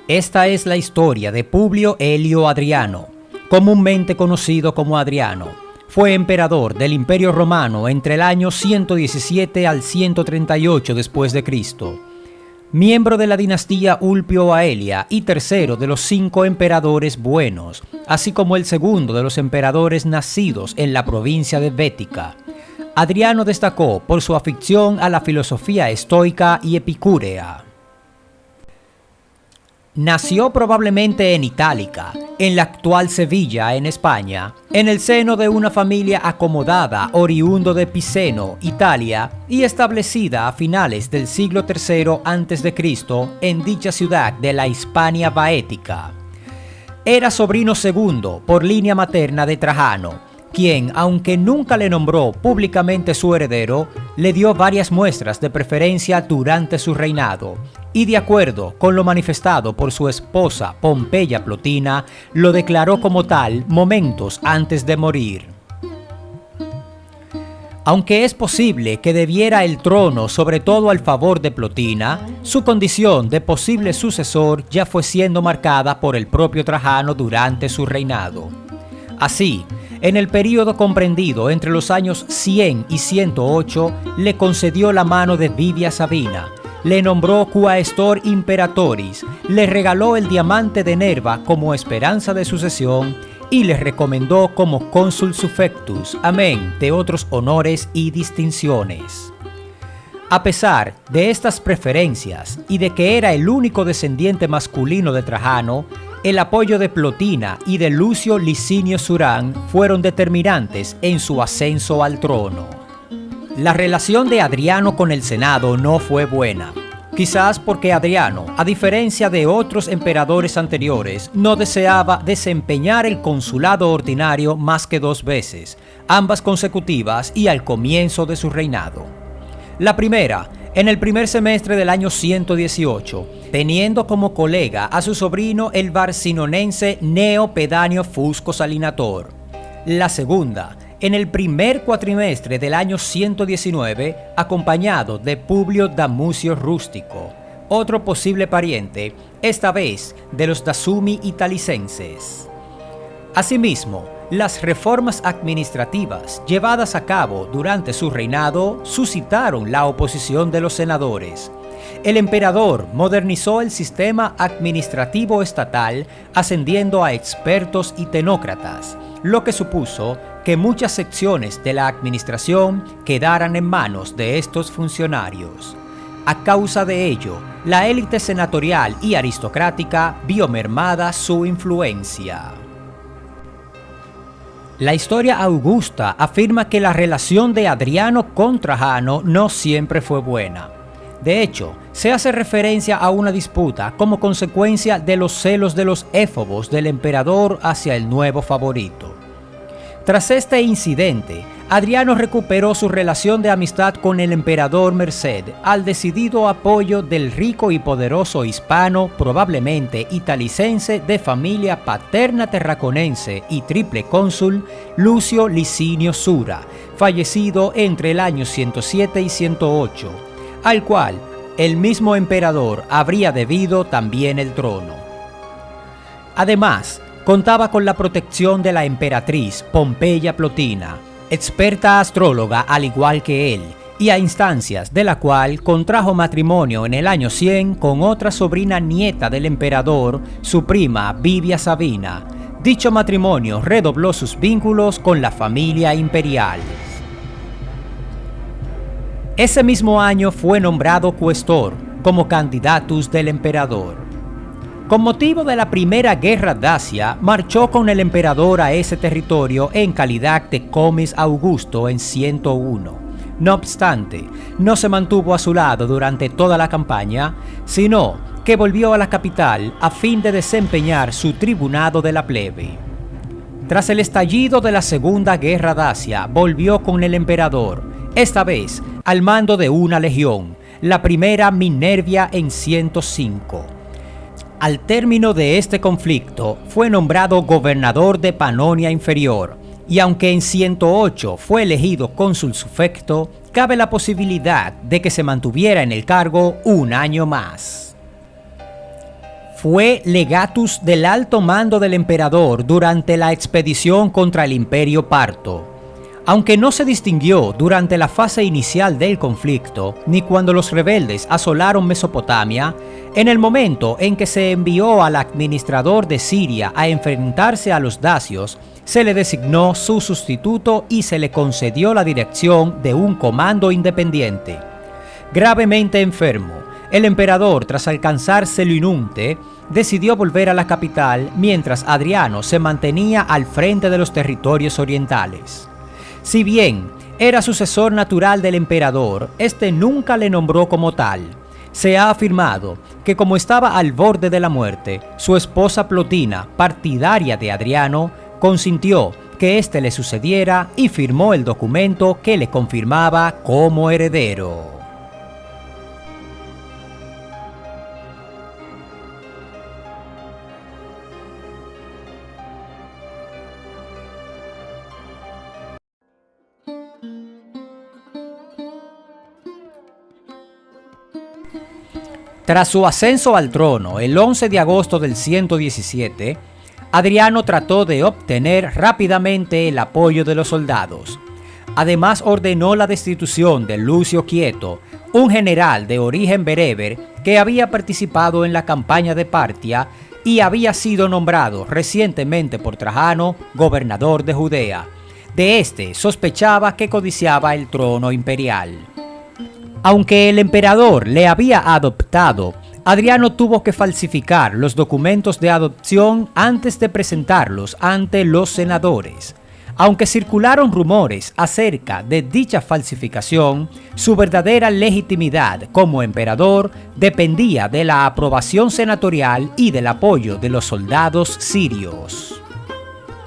Esta es la historia de Publio Helio Adriano, comúnmente conocido como Adriano. Fue emperador del Imperio Romano entre el año 117 al 138 después de Cristo. Miembro de la dinastía Ulpio Aelia y tercero de los 5 emperadores buenos, así como el segundo de los emperadores nacidos en la provincia de Bética. Adriano destacó por su afición a la filosofía estoica y epicúrea. Nació probablemente en Itálica, en la actual Sevilla, en España, en el seno de una familia acomodada oriundo de Piceno, Italia, y establecida a finales del siglo III a.C. en dicha ciudad de la Hispania Baetica. Era sobrino segundo por línea materna de Trajano, quien, aunque nunca le nombró públicamente su heredero, le dio varias muestras de preferencia durante su reinado, y de acuerdo con lo manifestado por su esposa Pompeya Plotina, lo declaró como tal momentos antes de morir. Aunque es posible que debiera el trono sobre todo al favor de Plotina, su condición de posible sucesor ya fue siendo marcada por el propio Trajano durante su reinado. Así, en el período comprendido entre los años 100 y 108, le concedió la mano de Vivia Sabina, le nombró Quaestor Imperatoris, le regaló el diamante de Nerva como esperanza de sucesión y le recomendó como cónsul suffectus, amén de otros honores y distinciones. A pesar de estas preferencias y de que era el único descendiente masculino de Trajano, el apoyo de Plotina y de Lucio Licinio Surán fueron determinantes en su ascenso al trono. La relación de Adriano con el Senado no fue buena, quizás porque Adriano, a diferencia de otros emperadores anteriores, no deseaba desempeñar el consulado ordinario más que 2 veces, ambas consecutivas y al comienzo de su reinado. La primera, en el primer semestre del año 118, teniendo como colega a su sobrino el barcinonense Gneo Pedáneo Fusco Salinator. La segunda, en el primer cuatrimestre del año 119, acompañado de Publio Damucio Rústico, otro posible pariente, esta vez de los Dasumi italicenses. Asimismo, las reformas administrativas llevadas a cabo durante su reinado suscitaron la oposición de los senadores. El emperador modernizó el sistema administrativo estatal, ascendiendo a expertos y tecnócratas, lo que supuso que muchas secciones de la administración quedaran en manos de estos funcionarios. A causa de ello, la élite senatorial y aristocrática vio mermada su influencia. La historia augusta afirma que la relación de Adriano con Trajano no siempre fue buena. De hecho, se hace referencia a una disputa como consecuencia de los celos de los éfobos del emperador hacia el nuevo favorito. Tras este incidente, Adriano recuperó su relación de amistad con el emperador merced al decidido apoyo del rico y poderoso hispano, probablemente italicense de familia paterna terraconense y triple cónsul, Lucio Licinio Sura, fallecido entre el año 107 y 108, al cual el mismo emperador habría debido también el trono. Además, contaba con la protección de la emperatriz Pompeya Plotina, experta astróloga al igual que él, y a instancias de la cual contrajo matrimonio en el año 100 con otra sobrina nieta del emperador, su prima Vivia Sabina. Dicho matrimonio redobló sus vínculos con la familia imperial. Ese mismo año fue nombrado cuestor como candidatus del emperador. Con motivo de la Primera Guerra Dacia, marchó con el emperador a ese territorio en calidad de comis Augusto en 101. No obstante, no se mantuvo a su lado durante toda la campaña, sino que volvió a la capital a fin de desempeñar su tribunado de la plebe. Tras el estallido de la Segunda Guerra Dacia, volvió con el emperador, esta vez al mando de una legión, la primera Minervia en 105. Al término de este conflicto, fue nombrado gobernador de Panonia Inferior y aunque en 108 fue elegido cónsul sufecto, cabe la posibilidad de que se mantuviera en el cargo un año más. Fue legatus del alto mando del emperador durante la expedición contra el Imperio Parto. Aunque no se distinguió durante la fase inicial del conflicto, ni cuando los rebeldes asolaron Mesopotamia, en el momento en que se envió al administrador de Siria a enfrentarse a los dacios, se le designó su sustituto y se le concedió la dirección de un comando independiente. Gravemente enfermo, el emperador, tras alcanzar Selinunte, decidió volver a la capital mientras Adriano se mantenía al frente de los territorios orientales. Si bien era sucesor natural del emperador, este nunca le nombró como tal. Se ha afirmado que como estaba al borde de la muerte, su esposa Plotina, partidaria de Adriano, consintió que éste le sucediera y firmó el documento que le confirmaba como heredero. Tras su ascenso al trono el 11 de agosto del 117, Adriano trató de obtener rápidamente el apoyo de los soldados. Además ordenó la destitución de Lucio Quieto, un general de origen bereber que había participado en la campaña de Partia y había sido nombrado recientemente por Trajano gobernador de Judea. De este sospechaba que codiciaba el trono imperial. Aunque el emperador le había adoptado, Adriano tuvo que falsificar los documentos de adopción antes de presentarlos ante los senadores. Aunque circularon rumores acerca de dicha falsificación, su verdadera legitimidad como emperador dependía de la aprobación senatorial y del apoyo de los soldados sirios.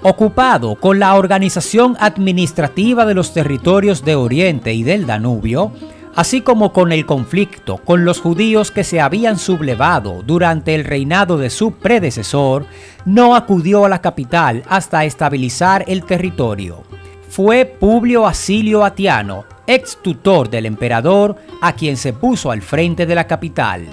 Ocupado con la organización administrativa de los territorios de Oriente y del Danubio, así como con el conflicto con los judíos que se habían sublevado durante el reinado de su predecesor, no acudió a la capital hasta estabilizar el territorio. Fue Publio Acilio Atiano, ex tutor del emperador, a quien se puso al frente de la capital.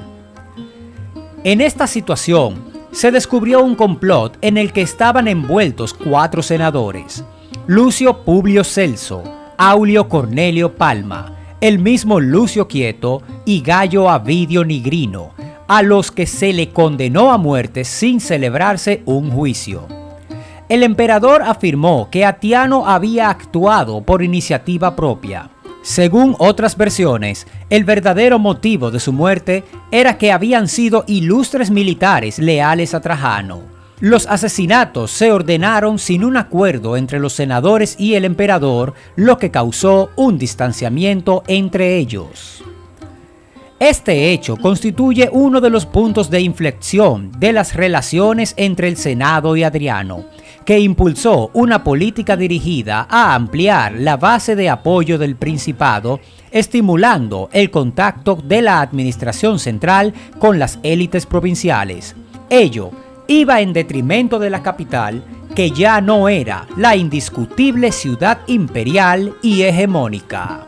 En esta situación, se descubrió un complot en el que estaban envueltos 4 senadores: Lucio Publio Celso, Aulio Cornelio Palma, el mismo Lucio Quieto y Gayo Avidio Nigrino, a los que se le condenó a muerte sin celebrarse un juicio. El emperador afirmó que Atiano había actuado por iniciativa propia. Según otras versiones, el verdadero motivo de su muerte era que habían sido ilustres militares leales a Trajano. Los asesinatos se ordenaron sin un acuerdo entre los senadores y el emperador, lo que causó un distanciamiento entre ellos. Este hecho constituye uno de los puntos de inflexión de las relaciones entre el Senado y Adriano, que impulsó una política dirigida a ampliar la base de apoyo del Principado, estimulando el contacto de la administración central con las élites provinciales. Ello iba en detrimento de la capital, que ya no era la indiscutible ciudad imperial y hegemónica.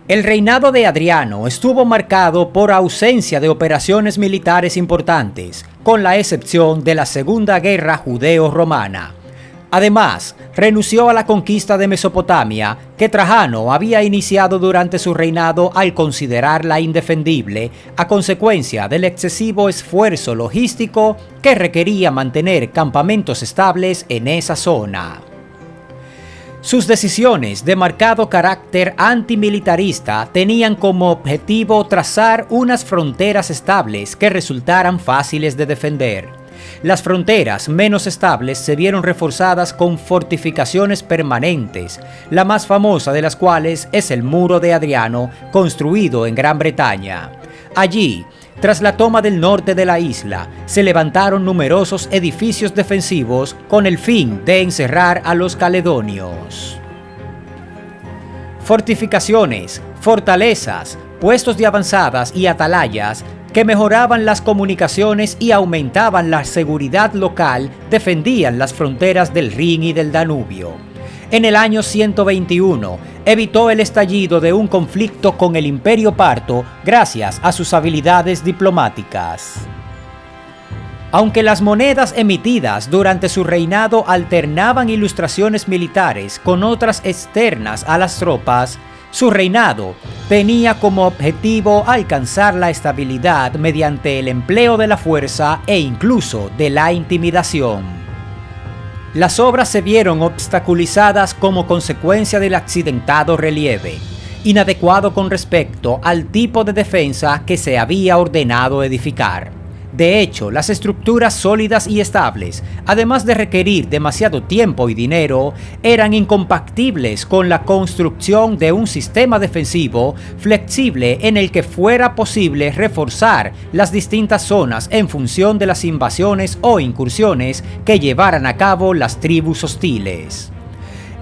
El reinado de Adriano estuvo marcado por ausencia de operaciones militares importantes, con la excepción de la Segunda Guerra Judeo-Romana. Además, renunció a la conquista de Mesopotamia, que Trajano había iniciado durante su reinado al considerarla indefendible, a consecuencia del excesivo esfuerzo logístico que requería mantener campamentos estables en esa zona. Sus decisiones de marcado carácter antimilitarista tenían como objetivo trazar unas fronteras estables que resultaran fáciles de defender. Las fronteras menos estables se vieron reforzadas con fortificaciones permanentes, la más famosa de las cuales es el Muro de Adriano, construido en Gran Bretaña. Allí, Tras la toma del norte de la isla, se levantaron numerosos edificios defensivos con el fin de encerrar a los caledonios. Fortificaciones, fortalezas, puestos de avanzadas y atalayas que mejoraban las comunicaciones y aumentaban la seguridad local defendían las fronteras del Rin y del Danubio. En el año 121, evitó el estallido de un conflicto con el Imperio Parto gracias a sus habilidades diplomáticas. Aunque las monedas emitidas durante su reinado alternaban ilustraciones militares con otras externas a las tropas, su reinado tenía como objetivo alcanzar la estabilidad mediante el empleo de la fuerza e incluso de la intimidación. Las obras se vieron obstaculizadas como consecuencia del accidentado relieve, inadecuado con respecto al tipo de defensa que se había ordenado edificar. De hecho, las estructuras sólidas y estables, además de requerir demasiado tiempo y dinero, eran incompatibles con la construcción de un sistema defensivo flexible en el que fuera posible reforzar las distintas zonas en función de las invasiones o incursiones que llevaran a cabo las tribus hostiles.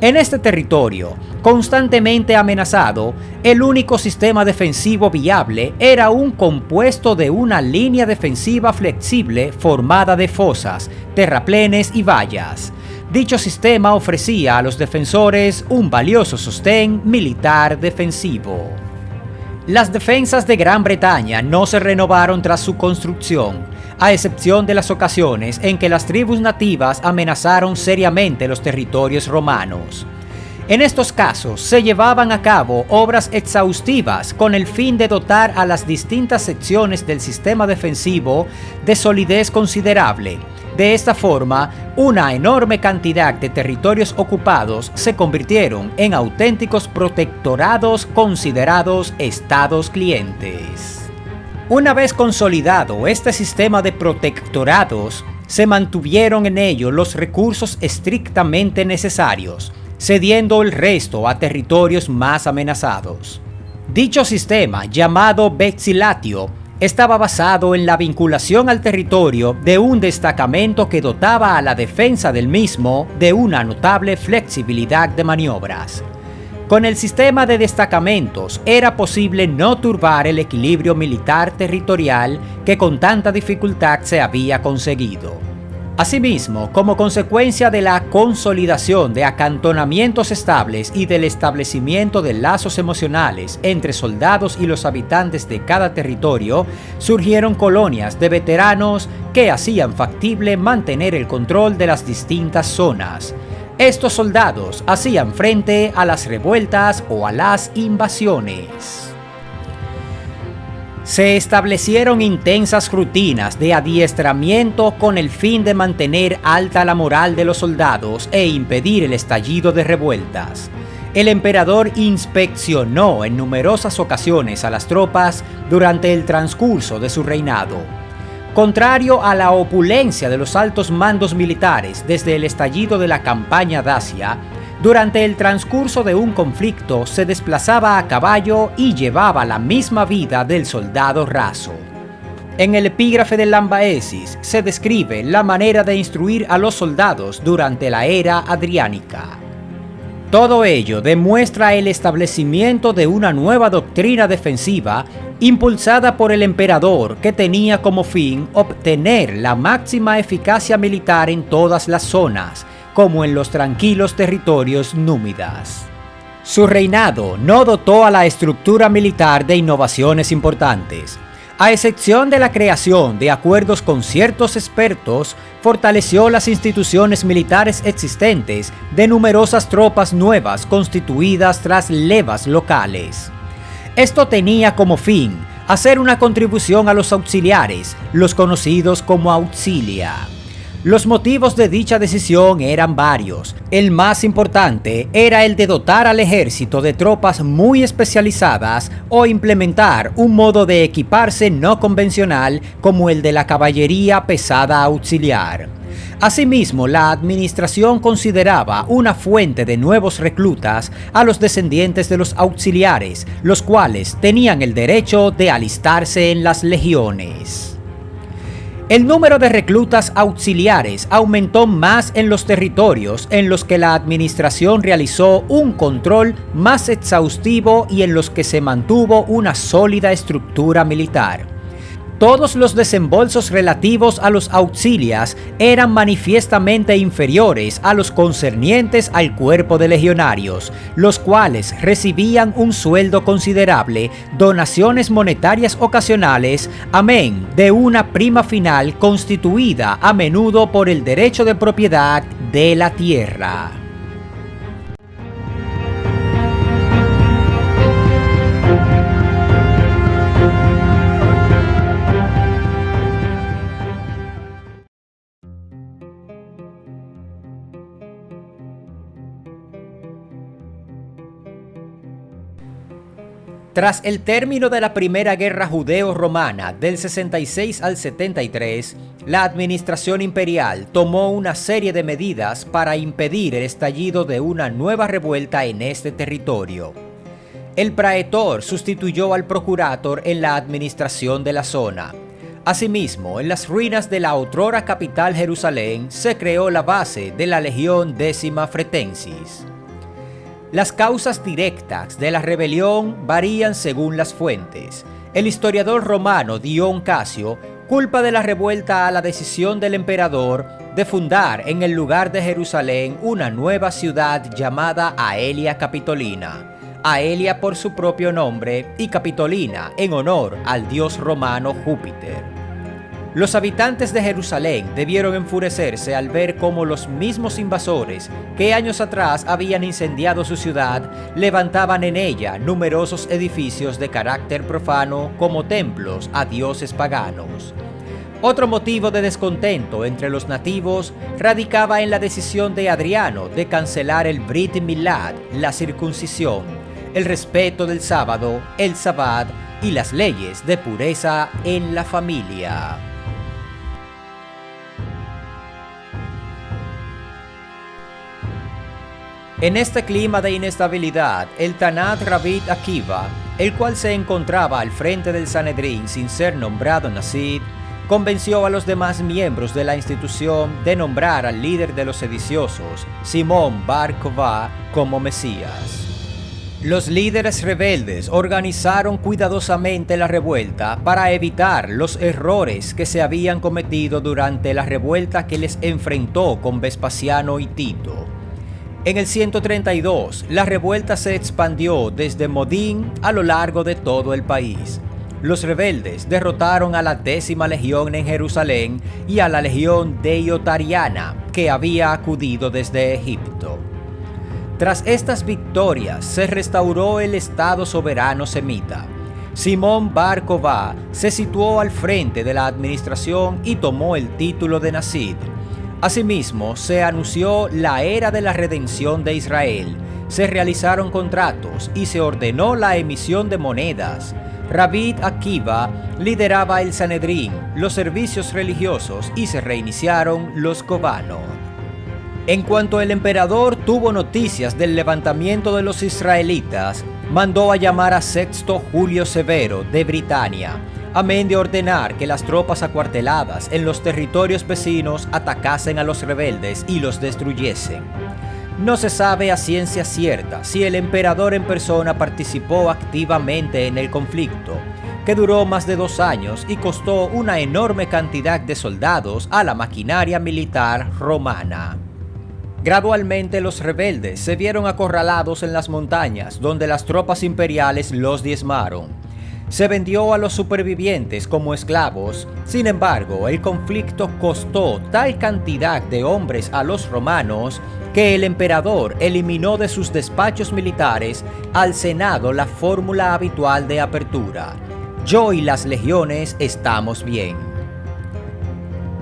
En este territorio, constantemente amenazado, el único sistema defensivo viable era un compuesto de una línea defensiva flexible formada de fosas, terraplenes y vallas. Dicho sistema ofrecía a los defensores un valioso sostén militar defensivo. Las defensas de Gran Bretaña no se renovaron tras su construcción, a excepción de las ocasiones en que las tribus nativas amenazaron seriamente los territorios romanos. En estos casos se llevaban a cabo obras exhaustivas con el fin de dotar a las distintas secciones del sistema defensivo de solidez considerable. De esta forma, una enorme cantidad de territorios ocupados se convirtieron en auténticos protectorados considerados estados clientes. Una vez consolidado este sistema de protectorados, se mantuvieron en ello los recursos estrictamente necesarios, cediendo el resto a territorios más amenazados. Dicho sistema, llamado vexilatio, estaba basado en la vinculación al territorio de un destacamento que dotaba a la defensa del mismo de una notable flexibilidad de maniobras. Con el sistema de destacamentos era posible no turbar el equilibrio militar territorial que con tanta dificultad se había conseguido. Asimismo, como consecuencia de la consolidación de acantonamientos estables y del establecimiento de lazos emocionales entre soldados y los habitantes de cada territorio, surgieron colonias de veteranos que hacían factible mantener el control de las distintas zonas. Estos soldados hacían frente a las revueltas o a las invasiones. Se establecieron intensas rutinas de adiestramiento con el fin de mantener alta la moral de los soldados e impedir el estallido de revueltas. El emperador inspeccionó en numerosas ocasiones a las tropas durante el transcurso de su reinado. Contrario a la opulencia de los altos mandos militares desde el estallido de la campaña dacia, durante el transcurso de un conflicto se desplazaba a caballo y llevaba la misma vida del soldado raso. En el epígrafe de Lambaesis se describe la manera de instruir a los soldados durante la era adriánica. Todo ello demuestra el establecimiento de una nueva doctrina defensiva impulsada por el emperador que tenía como fin obtener la máxima eficacia militar en todas las zonas, como en los tranquilos territorios númidas. Su reinado no dotó a la estructura militar de innovaciones importantes. A excepción de la creación de acuerdos con ciertos expertos, fortaleció las instituciones militares existentes de numerosas tropas nuevas constituidas tras levas locales. Esto tenía como fin hacer una contribución a los auxiliares, los conocidos como auxilia. Los motivos de dicha decisión eran varios. El más importante era el de dotar al ejército de tropas muy especializadas o implementar un modo de equiparse no convencional como el de la caballería pesada auxiliar. Asimismo, la administración consideraba una fuente de nuevos reclutas a los descendientes de los auxiliares, los cuales tenían el derecho de alistarse en las legiones. El número de reclutas auxiliares aumentó más en los territorios en los que la administración realizó un control más exhaustivo y en los que se mantuvo una sólida estructura militar. Todos los desembolsos relativos a los auxilias eran manifiestamente inferiores a los concernientes al cuerpo de legionarios, los cuales recibían un sueldo considerable, donaciones monetarias ocasionales, amén de una prima final constituida a menudo por el derecho de propiedad de la tierra. Tras el término de la Primera Guerra Judeo-Romana del 66 al 73, la administración imperial tomó una serie de medidas para impedir el estallido de una nueva revuelta en este territorio. El praetor sustituyó al procurator en la administración de la zona. Asimismo, en las ruinas de la otrora capital Jerusalén se creó la base de la Legión Décima Fretensis. Las causas directas de la rebelión varían según las fuentes. El historiador romano Dion Casio culpa de la revuelta a la decisión del emperador de fundar en el lugar de Jerusalén una nueva ciudad llamada Aelia Capitolina. Aelia por su propio nombre y Capitolina en honor al dios romano Júpiter. Los habitantes de Jerusalén debieron enfurecerse al ver cómo los mismos invasores que años atrás habían incendiado su ciudad levantaban en ella numerosos edificios de carácter profano como templos a dioses paganos. Otro motivo de descontento entre los nativos radicaba en la decisión de Adriano de cancelar el Brit Milad, la circuncisión, el respeto del sábado, el sabbat y las leyes de pureza en la familia. En este clima de inestabilidad, el Tanat Rabbi Akiva, el cual se encontraba al frente del Sanedrín sin ser nombrado Nasid, convenció a los demás miembros de la institución de nombrar al líder de los sediciosos, Simón Bar Kokhba, como Mesías. Los líderes rebeldes organizaron cuidadosamente la revuelta para evitar los errores que se habían cometido durante la revuelta que les enfrentó con Vespasiano y Tito. En el 132, la revuelta se expandió desde Modín a lo largo de todo el país. Los rebeldes derrotaron a la 10ª Legión en Jerusalén y a la Legión Deiotariana, que había acudido desde Egipto. Tras estas victorias, se restauró el Estado soberano semita. Simón Bar Kokhba se situó al frente de la administración y tomó el título de Nasid. Asimismo, se anunció la era de la redención de Israel, se realizaron contratos y se ordenó la emisión de monedas. Rabbi Akiva lideraba el Sanedrín, los servicios religiosos y se reiniciaron los Kobano. En cuanto el emperador tuvo noticias del levantamiento de los israelitas, mandó a llamar a Sexto Julio Severo de Britania, amén de ordenar que las tropas acuarteladas en los territorios vecinos atacasen a los rebeldes y los destruyesen. No se sabe a ciencia cierta si el emperador en persona participó activamente en el conflicto, que duró más de 2 años y costó una enorme cantidad de soldados a la maquinaria militar romana. Gradualmente los rebeldes se vieron acorralados en las montañas, donde las tropas imperiales los diezmaron. Se vendió a los supervivientes como esclavos. Sin embargo, el conflicto costó tal cantidad de hombres a los romanos que el emperador eliminó de sus despachos militares al Senado la fórmula habitual de apertura: yo y las legiones estamos bien.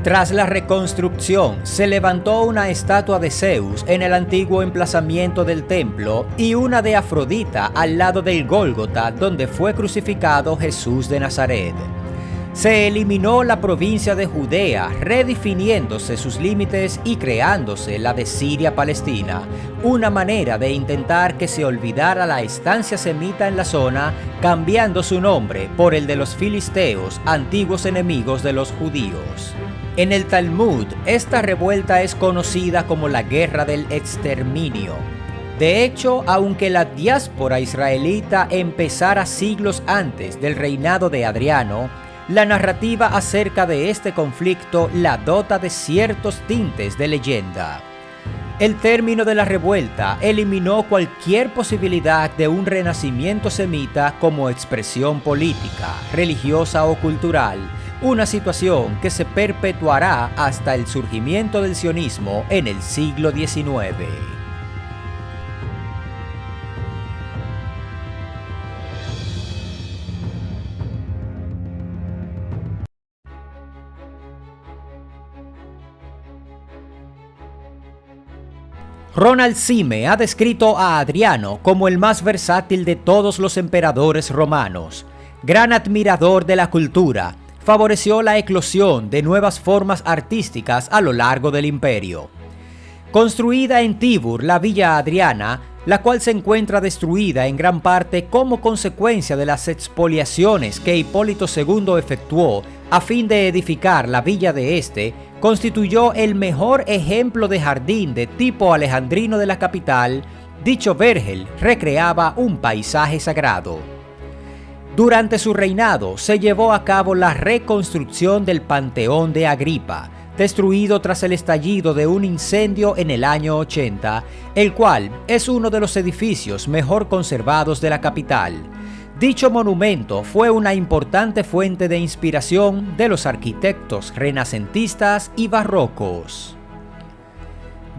Tras la reconstrucción, se levantó una estatua de Zeus en el antiguo emplazamiento del templo y una de Afrodita al lado del Gólgota, donde fue crucificado Jesús de Nazaret. Se eliminó la provincia de Judea, redefiniéndose sus límites y creándose la de Siria-Palestina, una manera de intentar que se olvidara la estancia semita en la zona, cambiando su nombre por el de los filisteos, antiguos enemigos de los judíos. En el Talmud, esta revuelta es conocida como la Guerra del Exterminio. De hecho, aunque la diáspora israelita empezara siglos antes del reinado de Adriano, la narrativa acerca de este conflicto la dota de ciertos tintes de leyenda. El término de la revuelta eliminó cualquier posibilidad de un renacimiento semita como expresión política, religiosa o cultural, una situación que se perpetuará hasta el surgimiento del sionismo en el siglo XIX. Ronald Sime ha descrito a Adriano como el más versátil de todos los emperadores romanos. Gran admirador de la cultura, favoreció la eclosión de nuevas formas artísticas a lo largo del imperio. Construida en Tibur, la Villa Adriana, la cual se encuentra destruida en gran parte como consecuencia de las expoliaciones que Hipólito II efectuó a fin de edificar la villa de este, constituyó el mejor ejemplo de jardín de tipo alejandrino de la capital. Dicho vergel recreaba un paisaje sagrado. Durante su reinado se llevó a cabo la reconstrucción del Panteón de Agripa, destruido tras el estallido de un incendio en el año 80, el cual es uno de los edificios mejor conservados de la capital. Dicho monumento fue una importante fuente de inspiración de los arquitectos renacentistas y barrocos.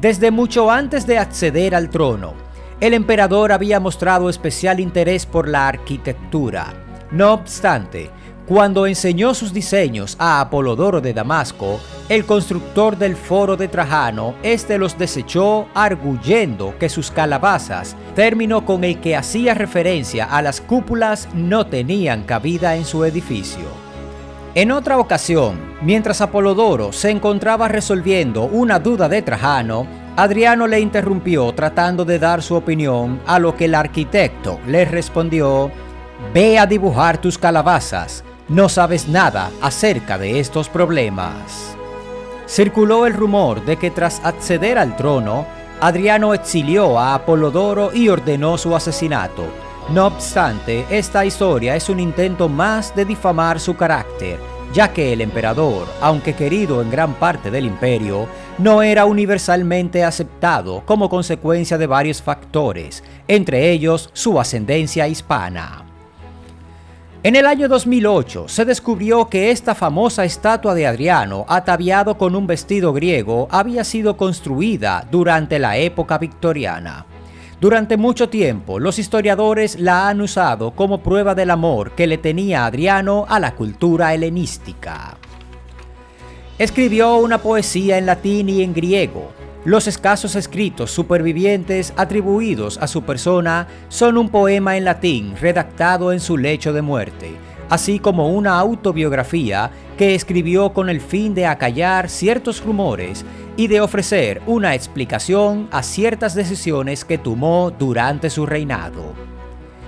Desde mucho antes de acceder al trono, el emperador había mostrado especial interés por la arquitectura. No obstante, cuando enseñó sus diseños a Apolodoro de Damasco, el constructor del foro de Trajano, este los desechó arguyendo que sus calabazas, término con el que hacía referencia a las cúpulas, no tenían cabida en su edificio. En otra ocasión, mientras Apolodoro se encontraba resolviendo una duda de Trajano, Adriano le interrumpió tratando de dar su opinión, a lo que el arquitecto le respondió: «Ve a dibujar tus calabazas. No sabes nada acerca de estos problemas». Circuló el rumor de que tras acceder al trono, Adriano exilió a Apolodoro y ordenó su asesinato. No obstante, esta historia es un intento más de difamar su carácter, ya que el emperador, aunque querido en gran parte del imperio, no era universalmente aceptado como consecuencia de varios factores, entre ellos su ascendencia hispana. En el año 2008 se descubrió que esta famosa estatua de Adriano, ataviado con un vestido griego, había sido construida durante la época victoriana. Durante mucho tiempo, los historiadores la han usado como prueba del amor que le tenía Adriano a la cultura helenística. Escribió una poesía en latín y en griego. Los escasos escritos supervivientes atribuidos a su persona son un poema en latín redactado en su lecho de muerte, así como una autobiografía que escribió con el fin de acallar ciertos rumores y de ofrecer una explicación a ciertas decisiones que tomó durante su reinado.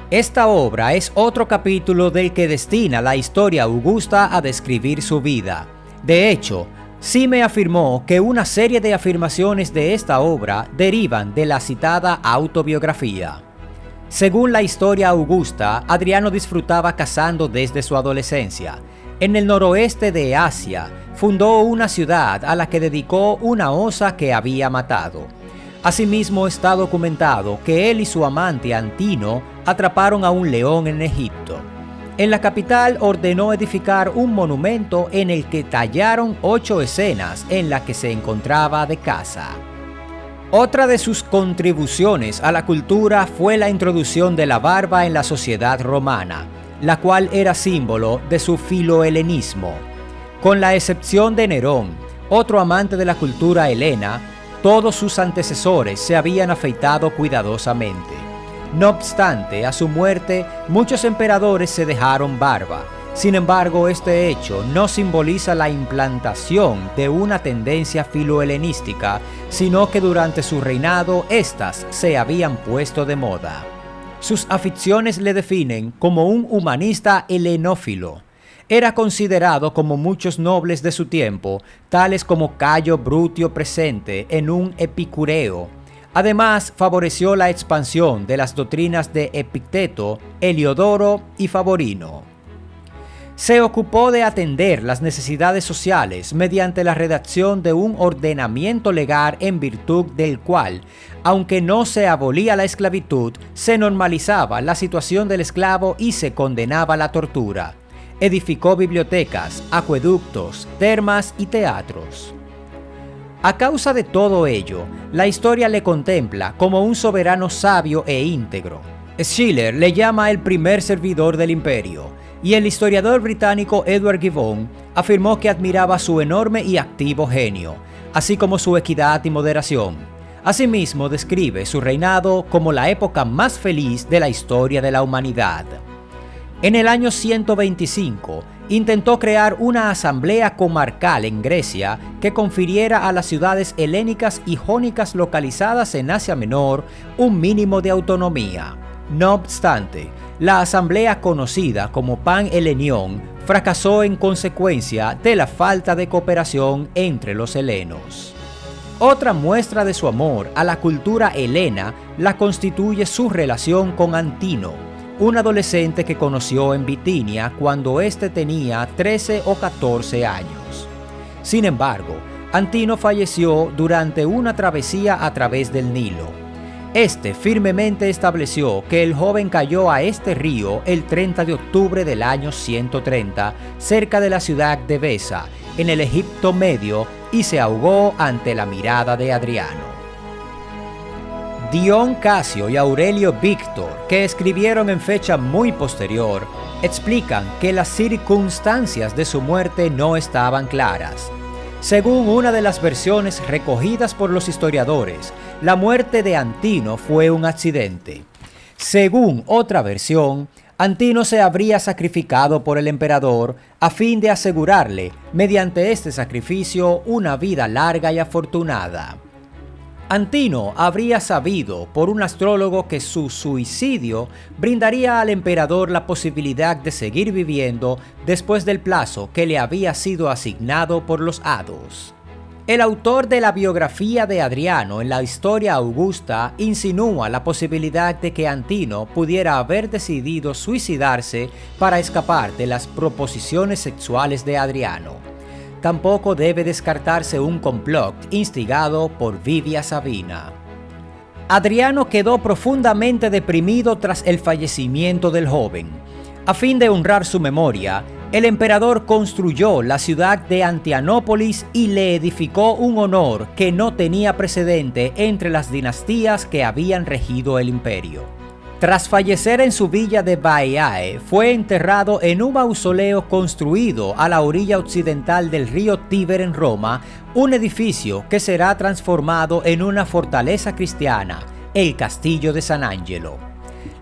Esta obra es otro capítulo del que destina la historia augusta a describir su vida. De hecho, Sime afirmó que una serie de afirmaciones de esta obra derivan de la citada autobiografía. Según la historia augusta, Adriano disfrutaba cazando desde su adolescencia. En el noroeste de Asia, fundó una ciudad a la que dedicó una osa que había matado. Asimismo, está documentado que él y su amante Antino atraparon a un león en Egipto. En la capital ordenó edificar un monumento en el que tallaron 8 escenas en las que se encontraba de caza. Otra de sus contribuciones a la cultura fue la introducción de la barba en la sociedad romana, la cual era símbolo de su filohelenismo. Con la excepción de Nerón, otro amante de la cultura helena, todos sus antecesores se habían afeitado cuidadosamente. No obstante, a su muerte, muchos emperadores se dejaron barba, Sin embargo, este hecho no simboliza la implantación de una tendencia filohelenística, sino que durante su reinado éstas se habían puesto de moda. Sus aficiones le definen como un humanista helenófilo. Era considerado como muchos nobles de su tiempo, tales como Cayo Brutio Presente, en un epicúreo. Además, favoreció la expansión de las doctrinas de Epicteto, Heliodoro y Favorino. Se ocupó de atender las necesidades sociales mediante la redacción de un ordenamiento legal en virtud del cual, aunque no se abolía la esclavitud, se normalizaba la situación del esclavo y se condenaba la tortura. Edificó bibliotecas, acueductos, termas y teatros. A causa de todo ello, la historia le contempla como un soberano sabio e íntegro. Schiller le llama el primer servidor del imperio, y el historiador británico Edward Gibbon afirmó que admiraba su enorme y activo genio, así como su equidad y moderación. Asimismo, describe su reinado como la época más feliz de la historia de la humanidad. En el año 125, intentó crear una asamblea comarcal en Grecia que confiriera a las ciudades helénicas y jónicas localizadas en Asia Menor un mínimo de autonomía. No obstante, la asamblea conocida como Pan-Helenión fracasó en consecuencia de la falta de cooperación entre los helenos. Otra muestra de su amor a la cultura helena la constituye su relación con Antino, un adolescente que conoció en Bitinia cuando éste tenía 13 o 14 años. Sin embargo, Antino falleció durante una travesía a través del Nilo. Este firmemente estableció que el joven cayó a este río el 30 de octubre del año 130, cerca de la ciudad de Besa, en el Egipto Medio, y se ahogó ante la mirada de Adriano. Dion Casio y Aurelio Víctor, que escribieron en fecha muy posterior, explican que las circunstancias de su muerte no estaban claras. Según una de las versiones recogidas por los historiadores, la muerte de Antino fue un accidente. Según otra versión, Antino se habría sacrificado por el emperador a fin de asegurarle, mediante este sacrificio, una vida larga y afortunada. Antino habría sabido por un astrólogo que su suicidio brindaría al emperador la posibilidad de seguir viviendo después del plazo que le había sido asignado por los hados. El autor de la biografía de Adriano en la Historia Augusta insinúa la posibilidad de que Antino pudiera haber decidido suicidarse para escapar de las proposiciones sexuales de Adriano. Tampoco debe descartarse un complot instigado por Vivia Sabina. Adriano quedó profundamente deprimido tras el fallecimiento del joven. A fin de honrar su memoria, el emperador construyó la ciudad de Antianópolis y le edificó un honor que no tenía precedente entre las dinastías que habían regido el imperio. Tras fallecer en su villa de Baiae, fue enterrado en un mausoleo construido a la orilla occidental del río Tíber en Roma, un edificio que será transformado en una fortaleza cristiana, el Castillo de San Angelo.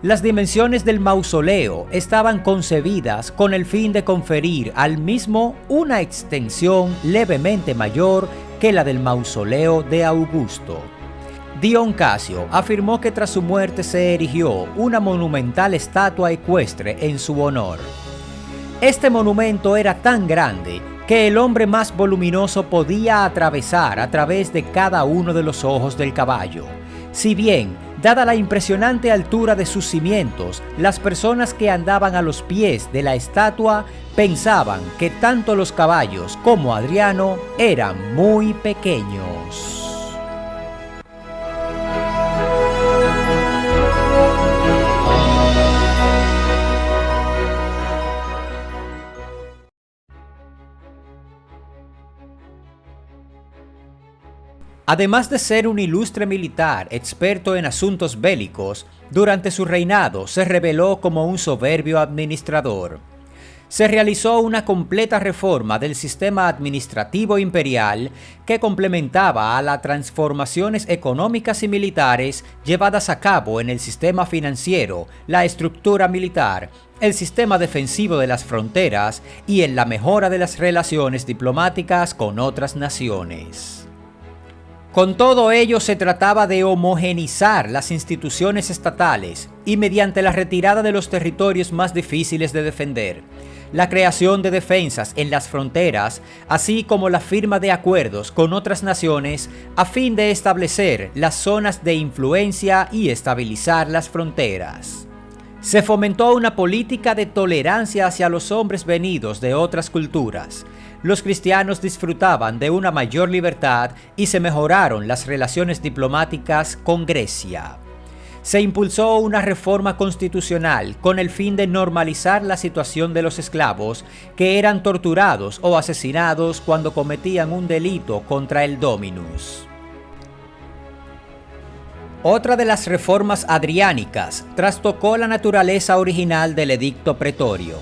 Las dimensiones del mausoleo estaban concebidas con el fin de conferir al mismo una extensión levemente mayor que la del mausoleo de Augusto. Dion Casio afirmó que tras su muerte se erigió una monumental estatua ecuestre en su honor. Este monumento era tan grande que el hombre más voluminoso podía atravesar a través de cada uno de los ojos del caballo. Si bien, dada la impresionante altura de sus cimientos, las personas que andaban a los pies de la estatua pensaban que tanto los caballos como Adriano eran muy pequeños. Además de ser un ilustre militar experto en asuntos bélicos, durante su reinado se reveló como un soberbio administrador. Se realizó una completa reforma del sistema administrativo imperial que complementaba a las transformaciones económicas y militares llevadas a cabo en el sistema financiero, la estructura militar, el sistema defensivo de las fronteras y en la mejora de las relaciones diplomáticas con otras naciones. Con todo ello se trataba de homogeneizar las instituciones estatales y mediante la retirada de los territorios más difíciles de defender, la creación de defensas en las fronteras, así como la firma de acuerdos con otras naciones a fin de establecer las zonas de influencia y estabilizar las fronteras. Se fomentó una política de tolerancia hacia los hombres venidos de otras culturas. Los cristianos disfrutaban de una mayor libertad y se mejoraron las relaciones diplomáticas con Grecia. Se impulsó una reforma constitucional con el fin de normalizar la situación de los esclavos que eran torturados o asesinados cuando cometían un delito contra el dominus. Otra de las reformas adriánicas trastocó la naturaleza original del edicto pretorio.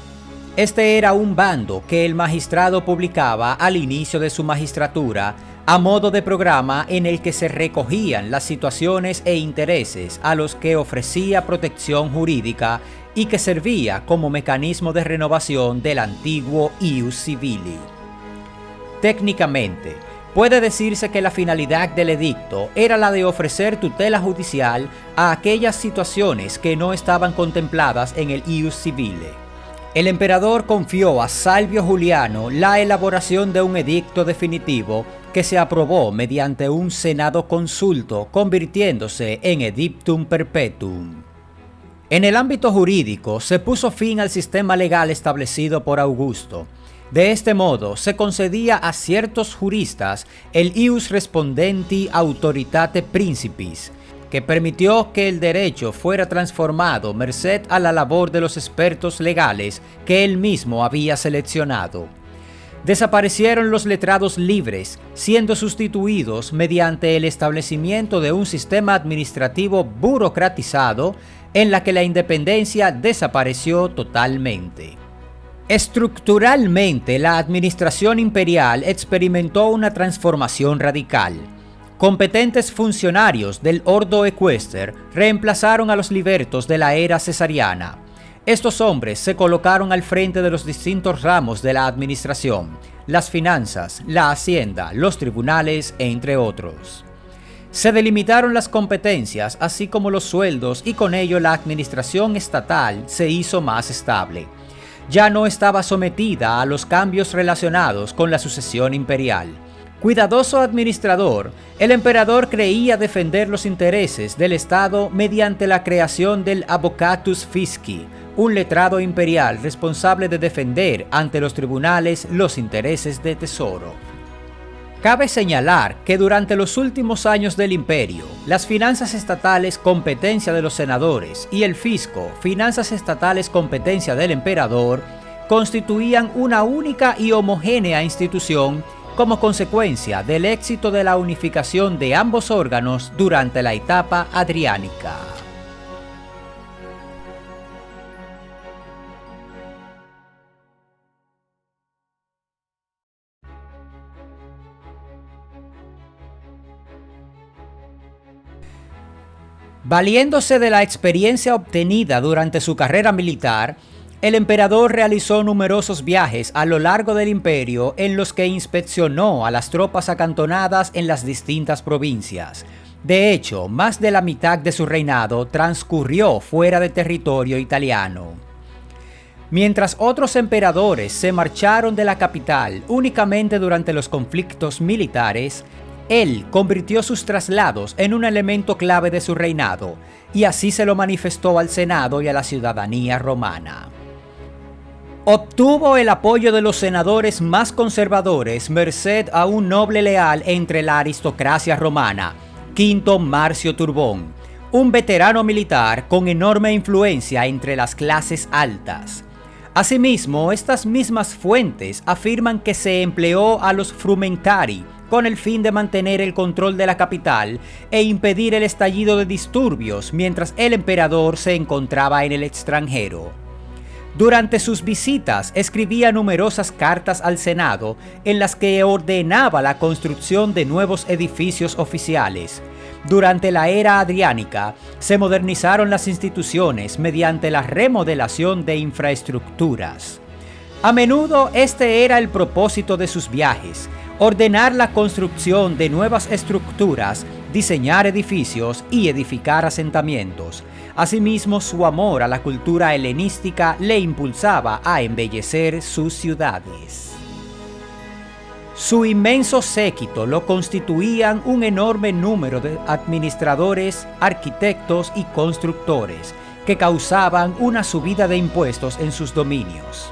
Este era un bando que el magistrado publicaba al inicio de su magistratura a modo de programa en el que se recogían las situaciones e intereses a los que ofrecía protección jurídica y que servía como mecanismo de renovación del antiguo ius civili. Técnicamente, puede decirse que la finalidad del edicto era la de ofrecer tutela judicial a aquellas situaciones que no estaban contempladas en el ius civile. El emperador confió a Salvio Juliano la elaboración de un edicto definitivo que se aprobó mediante un senado consulto, convirtiéndose en edictum perpetuum. En el ámbito jurídico se puso fin al sistema legal establecido por Augusto. De este modo, se concedía a ciertos juristas el ius respondenti autoritate principis, que permitió que el derecho fuera transformado merced a la labor de los expertos legales que él mismo había seleccionado. Desaparecieron los letrados libres, siendo sustituidos mediante el establecimiento de un sistema administrativo burocratizado en la que la independencia desapareció totalmente. Estructuralmente, la administración imperial experimentó una transformación radical. Competentes funcionarios del ordo equester reemplazaron a los libertos de la era cesariana. Estos hombres se colocaron al frente de los distintos ramos de la administración, las finanzas, la hacienda, los tribunales, entre otros. Se delimitaron las competencias, así como los sueldos, y con ello la administración estatal se hizo más estable. Ya no estaba sometida a los cambios relacionados con la sucesión imperial. Cuidadoso administrador, el emperador creía defender los intereses del Estado mediante la creación del Avocatus Fisci, un letrado imperial responsable de defender ante los tribunales los intereses de tesoro. Cabe señalar que durante los últimos años del imperio, las finanzas estatales competencia de los senadores y el fisco, finanzas estatales competencia del emperador, constituían una única y homogénea institución como consecuencia del éxito de la unificación de ambos órganos durante la etapa adriánica. Valiéndose de la experiencia obtenida durante su carrera militar, el emperador realizó numerosos viajes a lo largo del imperio en los que inspeccionó a las tropas acantonadas en las distintas provincias. De hecho, más de la mitad de su reinado transcurrió fuera de territorio italiano. Mientras otros emperadores se marcharon de la capital únicamente durante los conflictos militares, él convirtió sus traslados en un elemento clave de su reinado, y así se lo manifestó al Senado y a la ciudadanía romana. Obtuvo el apoyo de los senadores más conservadores merced a un noble leal entre la aristocracia romana, Quinto Marcio Turbón, un veterano militar con enorme influencia entre las clases altas. Asimismo, estas mismas fuentes afirman que se empleó a los frumentari con el fin de mantener el control de la capital e impedir el estallido de disturbios mientras el emperador se encontraba en el extranjero. Durante sus visitas escribía numerosas cartas al Senado en las que ordenaba la construcción de nuevos edificios oficiales, Durante la era adriánica, se modernizaron las instituciones mediante la remodelación de infraestructuras. A menudo este era el propósito de sus viajes: ordenar la construcción de nuevas estructuras, diseñar edificios y edificar asentamientos. Asimismo, su amor a la cultura helenística le impulsaba a embellecer sus ciudades. Su inmenso séquito lo constituían un enorme número de administradores, arquitectos y constructores, que causaban una subida de impuestos en sus dominios.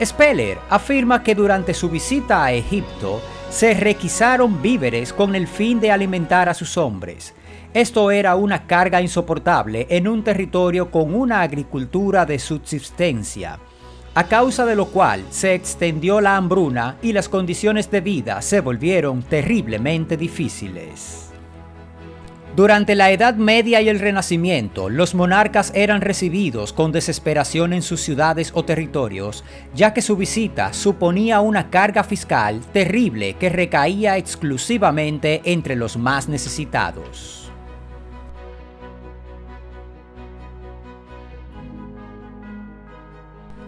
Speller afirma que durante su visita a Egipto se requisaron víveres con el fin de alimentar a sus hombres. Esto era una carga insoportable en un territorio con una agricultura de subsistencia, a causa de lo cual se extendió la hambruna y las condiciones de vida se volvieron terriblemente difíciles. Durante la Edad Media y el Renacimiento, los monarcas eran recibidos con desesperación en sus ciudades o territorios, ya que su visita suponía una carga fiscal terrible que recaía exclusivamente entre los más necesitados.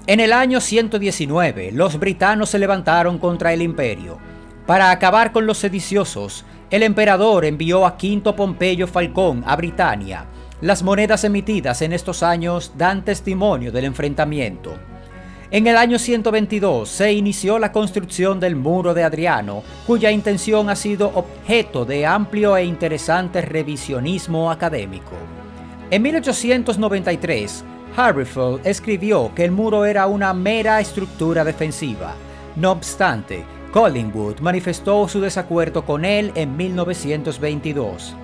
En el año 119, los britanos se levantaron contra el imperio. Para acabar con los sediciosos, el emperador envió a Quinto Pompeyo Falcón a Britania. Las monedas emitidas en estos años dan testimonio del enfrentamiento. En el año 122 se inició la construcción del Muro de Adriano, cuya intención ha sido objeto de amplio e interesante revisionismo académico. En 1893, Haverford escribió que el muro era una mera estructura defensiva. No obstante, Collingwood manifestó su desacuerdo con él en 1922.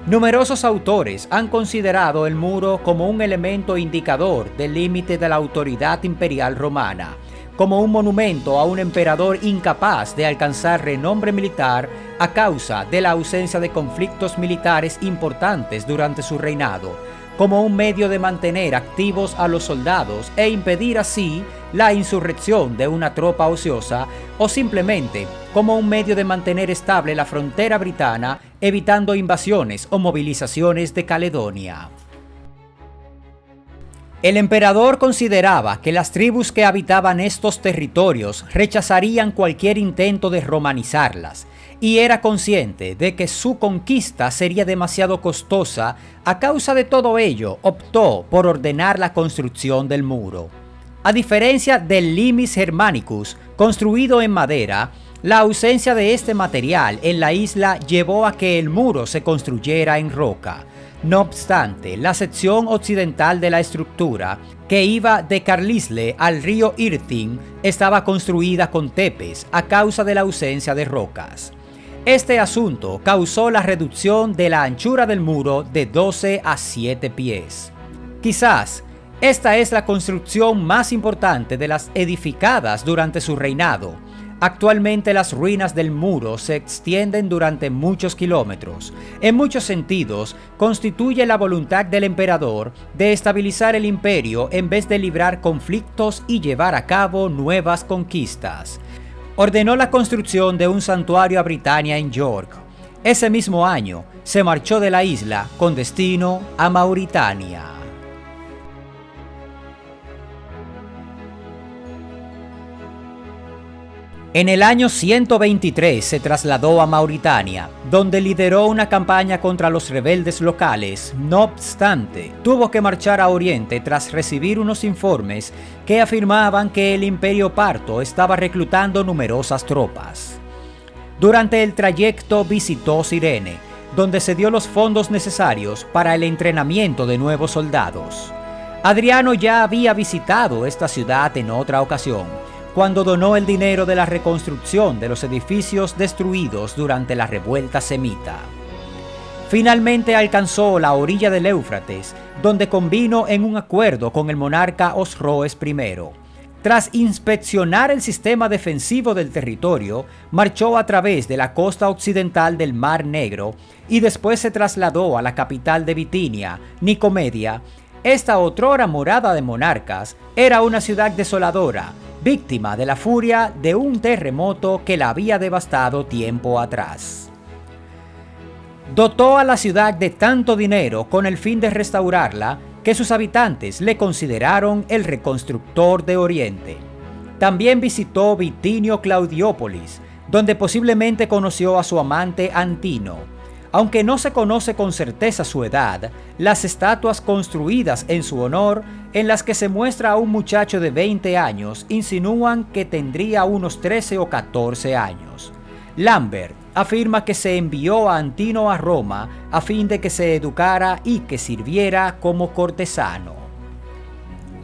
Numerosos autores han considerado el muro como un elemento indicador del límite de la autoridad imperial romana, como un monumento a un emperador incapaz de alcanzar renombre militar a causa de la ausencia de conflictos militares importantes durante su reinado, como un medio de mantener activos a los soldados e impedir así la insurrección de una tropa ociosa, o simplemente como un medio de mantener estable la frontera britana, evitando invasiones o movilizaciones de Caledonia. El emperador consideraba que las tribus que habitaban estos territorios rechazarían cualquier intento de romanizarlas, y era consciente de que su conquista sería demasiado costosa. A causa de todo ello, optó por ordenar la construcción del muro. A diferencia del Limes Germanicus, construido en madera, la ausencia de este material en la isla llevó a que el muro se construyera en roca. No obstante, la sección occidental de la estructura, que iba de Carlisle al río Irthing, estaba construida con tepes a causa de la ausencia de rocas. Este asunto causó la reducción de la anchura del muro de 12 a 7 pies. Quizás esta es la construcción más importante de las edificadas durante su reinado. Actualmente las ruinas del muro se extienden durante muchos kilómetros. En muchos sentidos, constituye la voluntad del emperador de estabilizar el imperio en vez de librar conflictos y llevar a cabo nuevas conquistas. Ordenó la construcción de un santuario a Britania en York. Ese mismo año, se marchó de la isla con destino a Mauritania. En el año 123 se trasladó a Mauritania, donde lideró una campaña contra los rebeldes locales. No obstante, tuvo que marchar a Oriente tras recibir unos informes que afirmaban que el Imperio Parto estaba reclutando numerosas tropas. Durante el trayecto visitó Cirene, donde se dio los fondos necesarios para el entrenamiento de nuevos soldados. Adriano ya había visitado esta ciudad en otra ocasión, cuando donó el dinero de la reconstrucción de los edificios destruidos durante la revuelta semita. Finalmente alcanzó la orilla del Éufrates, donde convino en un acuerdo con el monarca Osroes I. Tras inspeccionar el sistema defensivo del territorio, marchó a través de la costa occidental del Mar Negro y después se trasladó a la capital de Bitinia, Nicomedia. Esta otrora morada de monarcas era una ciudad desoladora, víctima de la furia de un terremoto que la había devastado tiempo atrás. Dotó a la ciudad de tanto dinero con el fin de restaurarla que sus habitantes le consideraron el reconstructor de Oriente. También visitó Bitinio Claudiópolis, donde posiblemente conoció a su amante Antino. Aunque no se conoce con certeza su edad, las estatuas construidas en su honor, en las que se muestra a un muchacho de 20 años, insinúan que tendría unos 13 o 14 años. Lambert afirma que se envió a Antino a Roma a fin de que se educara y que sirviera como cortesano.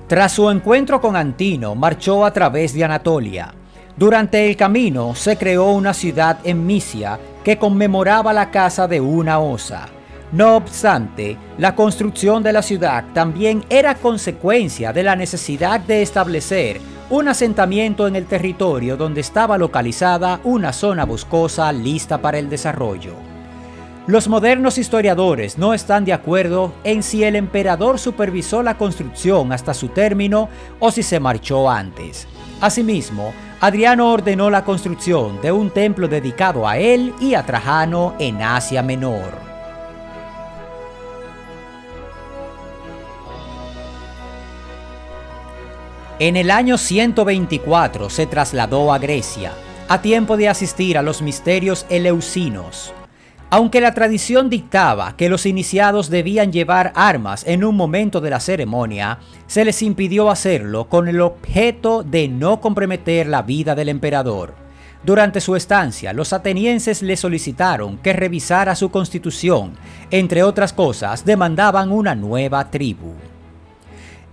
Tras su encuentro con Antino, marchó a través de Anatolia. Durante el camino se creó una ciudad en Misia que conmemoraba la caza de una osa. No obstante, la construcción de la ciudad también era consecuencia de la necesidad de establecer un asentamiento en el territorio donde estaba localizada una zona boscosa lista para el desarrollo. Los modernos historiadores no están de acuerdo en si el emperador supervisó la construcción hasta su término o si se marchó antes. Asimismo, Adriano ordenó la construcción de un templo dedicado a él y a Trajano en Asia Menor. En el año 124 se trasladó a Grecia, a tiempo de asistir a los misterios eleusinos. Aunque la tradición dictaba que los iniciados debían llevar armas en un momento de la ceremonia, se les impidió hacerlo con el objeto de no comprometer la vida del emperador. Durante su estancia, los atenienses le solicitaron que revisara su constitución. Entre otras cosas, demandaban una nueva tribu.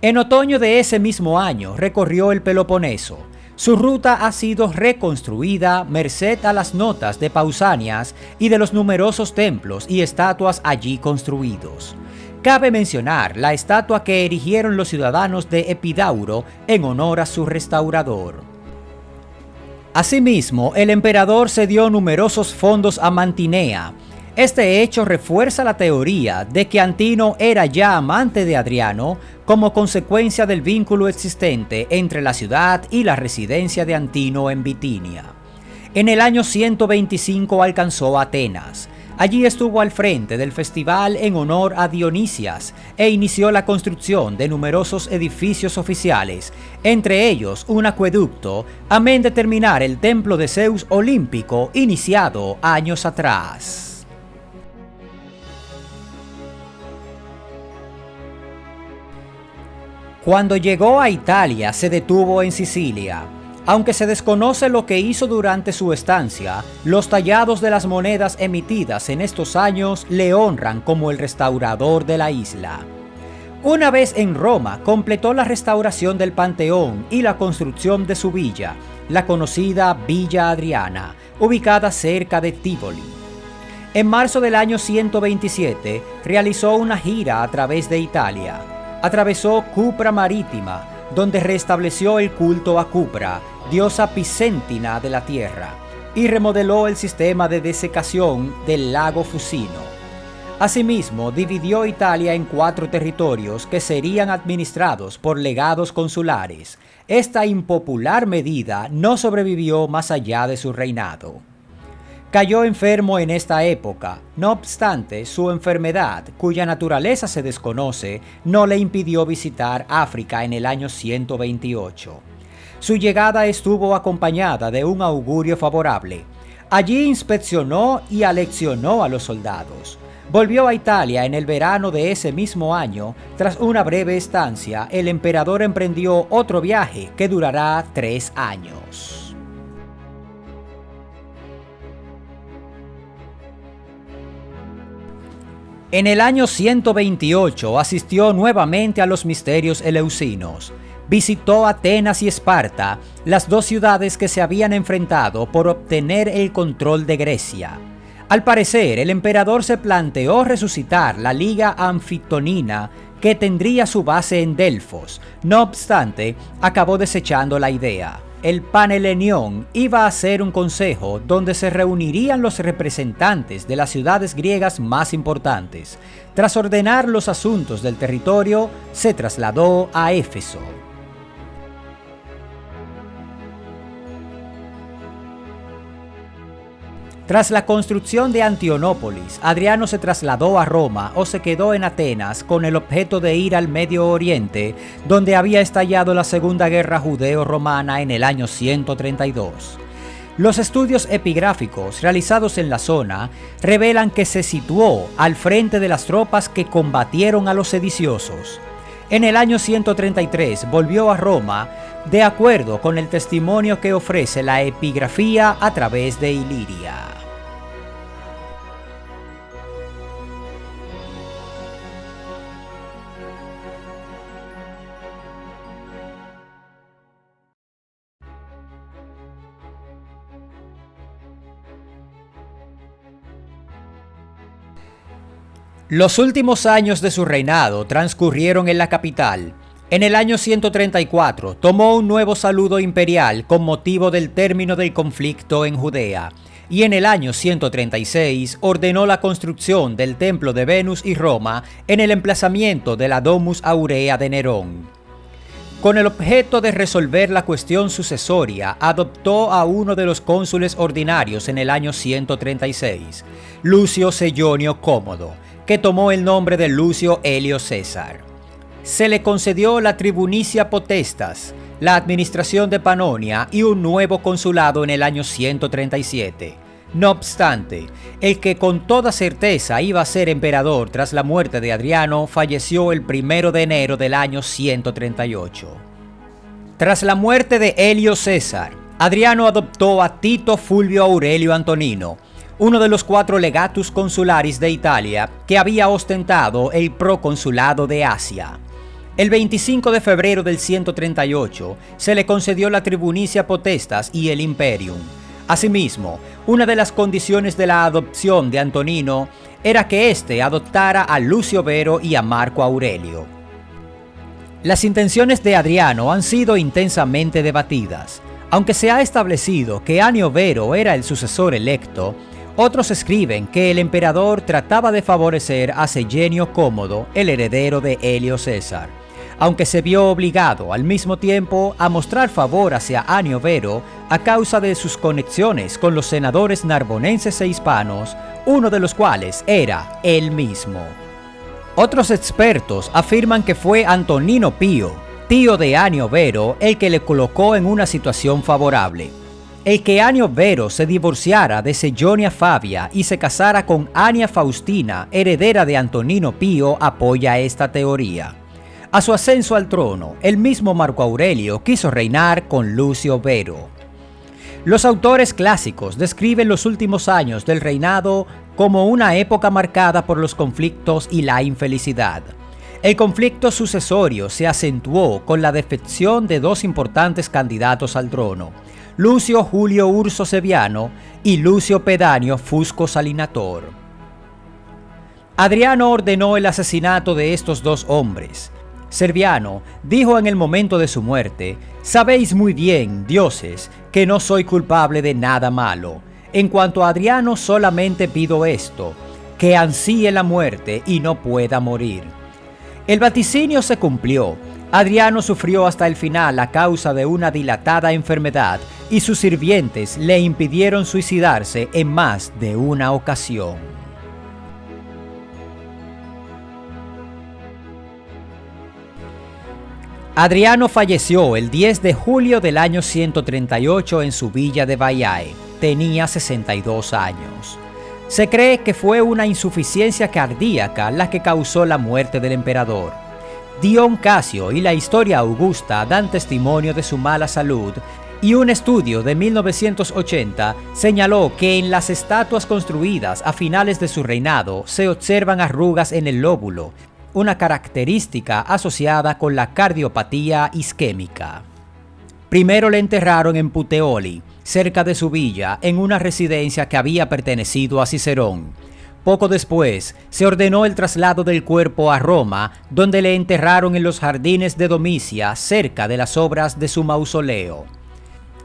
En otoño de ese mismo año recorrió el Peloponeso. Su ruta ha sido reconstruida merced a las notas de Pausanias y de los numerosos templos y estatuas allí construidos. Cabe mencionar la estatua que erigieron los ciudadanos de Epidauro en honor a su restaurador. Asimismo, el emperador cedió numerosos fondos a Mantinea. Este hecho refuerza la teoría de que Antino era ya amante de Adriano como consecuencia del vínculo existente entre la ciudad y la residencia de Antino en Bitinia. En el año 125 alcanzó Atenas. Allí estuvo al frente del festival en honor a Dionisias e inició la construcción de numerosos edificios oficiales, entre ellos un acueducto, amén de terminar el templo de Zeus olímpico iniciado años atrás. Cuando llegó a Italia, se detuvo en Sicilia. Aunque se desconoce lo que hizo durante su estancia, los tallados de las monedas emitidas en estos años le honran como el restaurador de la isla. Una vez en Roma, completó la restauración del Panteón y la construcción de su villa, la conocida Villa Adriana, ubicada cerca de Tívoli. En marzo del año 127, realizó una gira a través de Italia. Atravesó Cupra Marítima, donde restableció el culto a Cupra, diosa picentina de la tierra, y remodeló el sistema de desecación del lago Fusino. Asimismo, dividió Italia en 4 territorios que serían administrados por legados consulares. Esta impopular medida no sobrevivió más allá de su reinado. Cayó enfermo en esta época. No obstante, su enfermedad, cuya naturaleza se desconoce, no le impidió visitar África en el año 128. Su llegada estuvo acompañada de un augurio favorable. Allí inspeccionó y aleccionó a los soldados. Volvió a Italia en el verano de ese mismo año. Tras una breve estancia, el emperador emprendió otro viaje que durará 3 años. En el año 128 asistió nuevamente a los misterios eleusinos. Visitó Atenas y Esparta, las 2 ciudades que se habían enfrentado por obtener el control de Grecia. Al parecer, el emperador se planteó resucitar la Liga Anfitonina, que tendría su base en Delfos. No obstante, acabó desechando la idea. El Panhelenión iba a ser un consejo donde se reunirían los representantes de las ciudades griegas más importantes. Tras ordenar los asuntos del territorio, se trasladó a Éfeso. Tras la construcción de Antionópolis, Adriano se trasladó a Roma o se quedó en Atenas con el objeto de ir al Medio Oriente, donde había estallado la Segunda Guerra Judeo-Romana en el año 132. Los estudios epigráficos realizados en la zona revelan que se situó al frente de las tropas que combatieron a los sediciosos. En el año 133 volvió a Roma, de acuerdo con el testimonio que ofrece la epigrafía a través de Iliria. Los últimos años de su reinado transcurrieron en la capital. En el año 134 tomó un nuevo saludo imperial con motivo del término del conflicto en Judea, y en el año 136 ordenó la construcción del templo de Venus y Roma en el emplazamiento de la Domus Aurea de Nerón. Con el objeto de resolver la cuestión sucesoria, adoptó a uno de los cónsules ordinarios en el año 136, Lucio Sellonio Cómodo, que tomó el nombre de Lucio Helio César. Se le concedió la tribunicia potestas, la administración de Panonia y un nuevo consulado en el año 137. No obstante, el que con toda certeza iba a ser emperador tras la muerte de Adriano falleció el 1 de enero del año 138. Tras la muerte de Helio César, Adriano adoptó a Tito Fulvio Aurelio Antonino, uno de los 4 legatus consularis de Italia que había ostentado el proconsulado de Asia. El 25 de febrero del 138 se le concedió la tribunicia potestas y el imperium. Asimismo, una de las condiciones de la adopción de Antonino era que éste adoptara a Lucio Vero y a Marco Aurelio. Las intenciones de Adriano han sido intensamente debatidas. Aunque se ha establecido que Anio Vero era el sucesor electo, otros escriben que el emperador trataba de favorecer a Sejenio Cómodo, el heredero de Helio César, aunque se vio obligado al mismo tiempo a mostrar favor hacia Anio Vero a causa de sus conexiones con los senadores narbonenses e hispanos, uno de los cuales era él mismo. Otros expertos afirman que fue Antonino Pío, tío de Anio Vero, el que le colocó en una situación favorable. El que Anio Vero se divorciara de Sejonia Fabia y se casara con Ania Faustina, heredera de Antonino Pío, apoya esta teoría. A su ascenso al trono, el mismo Marco Aurelio quiso reinar con Lucio Vero. Los autores clásicos describen los últimos años del reinado como una época marcada por los conflictos y la infelicidad. El conflicto sucesorio se acentuó con la defección de 2 importantes candidatos al trono, Lucio Julio Urso Seviano y Lucio Pedanio Fusco Salinator. Adriano ordenó el asesinato de estos 2 hombres. Serviano dijo en el momento de su muerte: «Sabéis muy bien, dioses, que no soy culpable de nada malo. En cuanto a Adriano, solamente pido esto, que ansíe la muerte y no pueda morir». El vaticinio se cumplió. Adriano sufrió hasta el final a causa de una dilatada enfermedad y sus sirvientes le impidieron suicidarse en más de una ocasión. Adriano falleció el 10 de julio del año 138 en su villa de Baiae. Tenía 62 años. Se cree que fue una insuficiencia cardíaca la que causó la muerte del emperador. Dion Casio y la Historia Augusta dan testimonio de su mala salud, y un estudio de 1980 señaló que en las estatuas construidas a finales de su reinado se observan arrugas en el lóbulo, una característica asociada con la cardiopatía isquémica. Primero le enterraron en Puteoli, cerca de su villa, en una residencia que había pertenecido a Cicerón. Poco después, se ordenó el traslado del cuerpo a Roma, donde le enterraron en los jardines de Domicia, cerca de las obras de su mausoleo.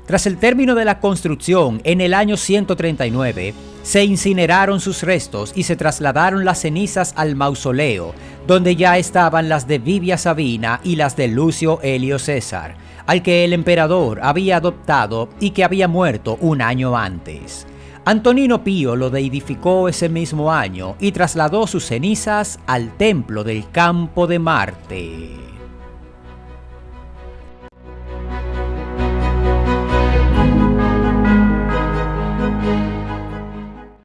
Tras el término de la construcción, en el año 139, se incineraron sus restos y se trasladaron las cenizas al mausoleo, donde ya estaban las de Vivia Sabina y las de Lucio Helio César, al que el emperador había adoptado y que había muerto un año antes. Antonino Pío lo deidificó ese mismo año y trasladó sus cenizas al templo del campo de Marte.